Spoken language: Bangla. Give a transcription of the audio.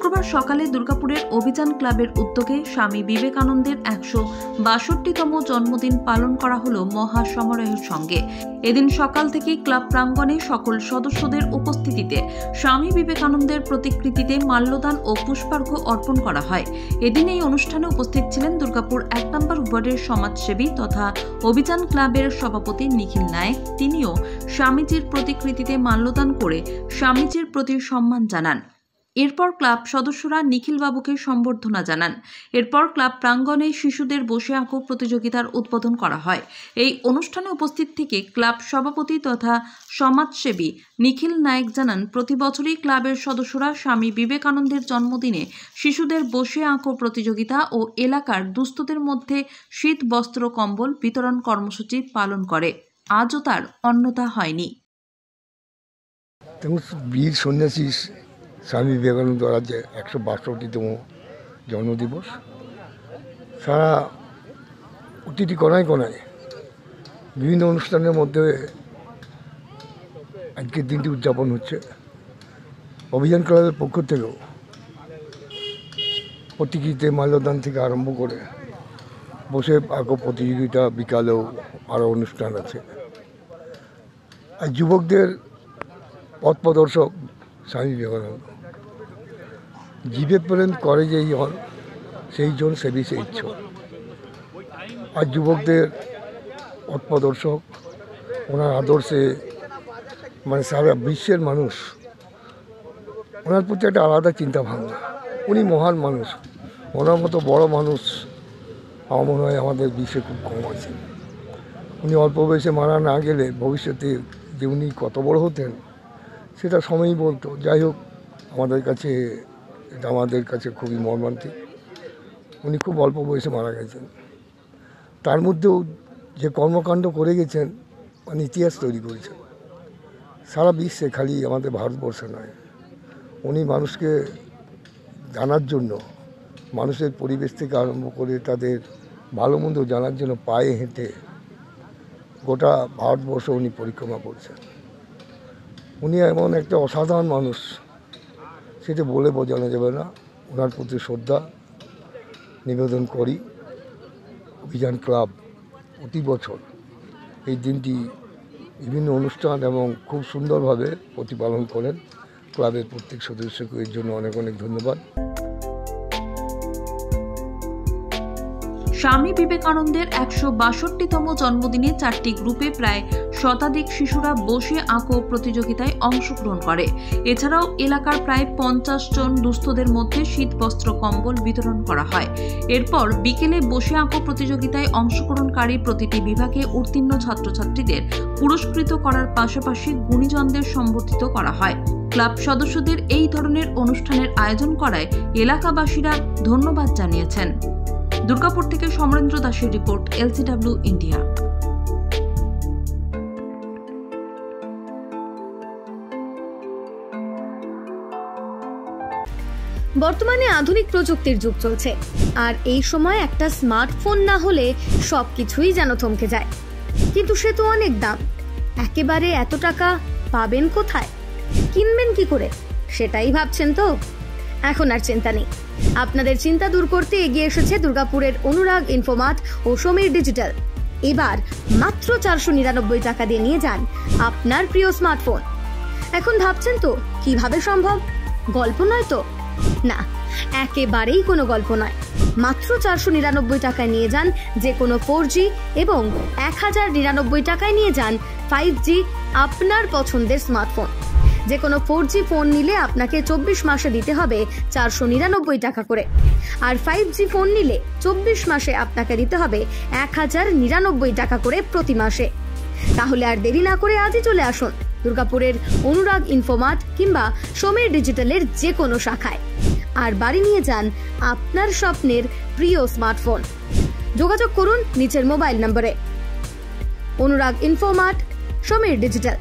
শুক্রবার সকালে দুর্গাপুরের অভিযান ক্লাবের উদ্যোগে স্বামী বিবেকানন্দের ১৬২তম জন্মদিন পালন করা হলো মহা সমারোহের সঙ্গে। এদিন সকাল থেকেই ক্লাব প্রাঙ্গণে সকল সদস্যদের উপস্থিতিতে স্বামী বিবেকানন্দের প্রতিকৃতিতে মাল্যদান ও পুষ্পার্ঘ্য অর্পণ করা হয়। এদিন এই অনুষ্ঠানে উপস্থিত ছিলেন দুর্গাপুর ১ নম্বর ওয়ার্ডের সমাজসেবী তথা অভিযান ক্লাবের সভাপতি নিখিল নায়েক। তিনিও স্বামীজির প্রতিকৃতিতে মাল্যদান করে স্বামীজির প্রতি সম্মান জানান। এরপর ক্লাব সদস্যরা নিখিল বাবুকে সম্বর্ধনা জানান। এরপর ক্লাব প্রাঙ্গণে শিশুদের বসে আঁকো প্রতিযোগিতার উদ্বোধন করা হয়। এই অনুষ্ঠানে উপস্থিত থেকে ক্লাব সভাপতি তথা সমাজসেবী নিখিল নায়েক জানান, প্রতি বছরই ক্লাবের সদস্যরা স্বামী বিবেকানন্দের জন্মদিনে শিশুদের বসে আঁকো প্রতিযোগিতা ও এলাকার দুস্থদের মধ্যে শীত বস্ত্র কম্বল বিতরণ কর্মসূচি পালন করে। আজও তার অন্যথা হয়নি। বীর সন্ন্যাসী স্বামী বিবেকানন্দ আজ ১৬২তম জন্মদিবস। সারা প্রতিটি কোনায় কোনায় বিভিন্ন অনুষ্ঠানের মধ্যে আজকের দিনটি উদযাপন হচ্ছে। অভিযান ক্লাবের পক্ষ থেকেও প্রতিকৃতিতে মাল্যদান থেকে আরম্ভ করে বসে আঁকো প্রতিযোগিতা, বিকালেও আরও অনুষ্ঠান আছে। আর যুবকদের পথ প্রদর্শক স্বামী বিবেকানন্দ। জীবে প্রেম করে যেই হন সেই জন সেবী সেই ইচ্ছন। আর যুবকদের পথ প্রদর্শক, ওনার আদর্শে মানে সারা বিশ্বের মানুষ ওনার প্রতি একটা আলাদা চিন্তা ভাবনা। উনি মহান মানুষ, ওনার মতো বড় মানুষ আমার মনে হয় আমাদের বিশ্বে খুব কম আছে। উনি অল্প বয়সে মারা না গেলে ভবিষ্যতে যে উনি কত বড় হতেন সেটা সময়ই বলতো। যাই হোক, আমাদের কাছে খুবই মর্মান্তিক। উনি খুব অল্প বয়সে মারা গেছেন। তার মধ্যেও যে কর্মকাণ্ড করে গেছেন মানে ইতিহাস তৈরি করেছেন সারা বিশ্বে, খালি আমাদের ভারতবর্ষে নয়। উনি মানুষকে জানার জন্য, মানুষের পরিবেশ থেকে আরম্ভ করে তাদের ভালো মন্দ জানার জন্য পায়ে হেঁটে গোটা ভারতবর্ষ উনি পরিক্রমা করছেন। উনি এমন একটা অসাধারণ মানুষ, সেটা বলে বোঝানো যাবে না। ওনার প্রতি শ্রদ্ধা নিবেদন করি। অভিযান ক্লাব প্রতি বছর এই দিনটি বিভিন্ন অনুষ্ঠান এবং খুব সুন্দরভাবে প্রতিপালন করেন। ক্লাবের প্রত্যেক সদস্যকে এর জন্য অনেক অনেক ধন্যবাদ। স্বামী বিবেকানন্দের ১৬২তম জন্মদিনে 4টি গ্রুপে প্রায় শতাধিক শিশুরা বসে আঁকো প্রতিযোগিতায় অংশগ্রহণ করে। এছাড়াও এলাকার প্রায় 50 জন দুস্থদের মধ্যে শীত বস্ত্র কম্বল বিতরণ করা হয়। এরপর বিকেলে বসে আঁকো প্রতিযোগিতায় অংশগ্রহণকারী প্রতিটি বিভাগে উত্তীর্ণ ছাত্রছাত্রীদের পুরস্কৃত করার পাশাপাশি গুণীজনদের সম্বর্ধিত করা হয়। ক্লাব সদস্যদের এই ধরনের অনুষ্ঠানের আয়োজন করায় এলাকাবাসীরা ধন্যবাদ জানিয়েছেন। দুর্গাপুর থেকে সমরেন্দ্র দাসের রিপোর্ট, LCW ইন্ডিয়া। বর্তমানে আধুনিক প্রযুক্তির যুগ চলছে, আর এই সময় একটা স্মার্টফোন না হলে সবকিছুই যেন থমকে যায়। কিন্তু সে তো অনেক দাম। একেবারে এত টাকা পাবেন কোথায়, কিনবেন কি করে, সেটাই ভাবছেন তো? এখন আর চিন্তা নেই। আপনাদের চিন্তা দূর করতে এগিয়ে এসেছে দুর্গাপুরের অনুরাগ ইনফোমার্ট ও সমীর ডিজিটাল। এবার মাত্র 499 টাকা দিয়ে নিয়ে যান আপনার প্রিয় স্মার্টফোন। এখন ভাবছেন তো কিভাবে সম্ভব? গল্প নয় তো? না, একেবারেই কোনো গল্প নয়। মাত্র 499 টাকায় নিয়ে যান যে কোনো 4G এবং 1099 টাকায় নিয়ে যান 5G আপনার পছন্দের স্মার্টফোন। যে কোনো 4G ফোন নিলে আপনাকে 24 মাসে দিতে হবে 499 টাকা করে, আর 5G ফোন নিলে 24 মাসে আপনাকে দিতে হবে 1099 টাকা করে প্রতি মাসে। তাহলে আর দেরি না করে আজই চলে আসুন দুর্গাপুরের অনুরাগ ইনফোমার্ট কিংবা সমীর ডিজিটালের যে কোনো শাখায়, আর বাড়ি নিয়ে যান আপনার স্বপ্নের প্রিয় স্মার্টফোন। যোগাযোগ করুন নিচের মোবাইল নম্বরে। অনুরাগ ইনফোমার্ট, সমীর ডিজিটাল।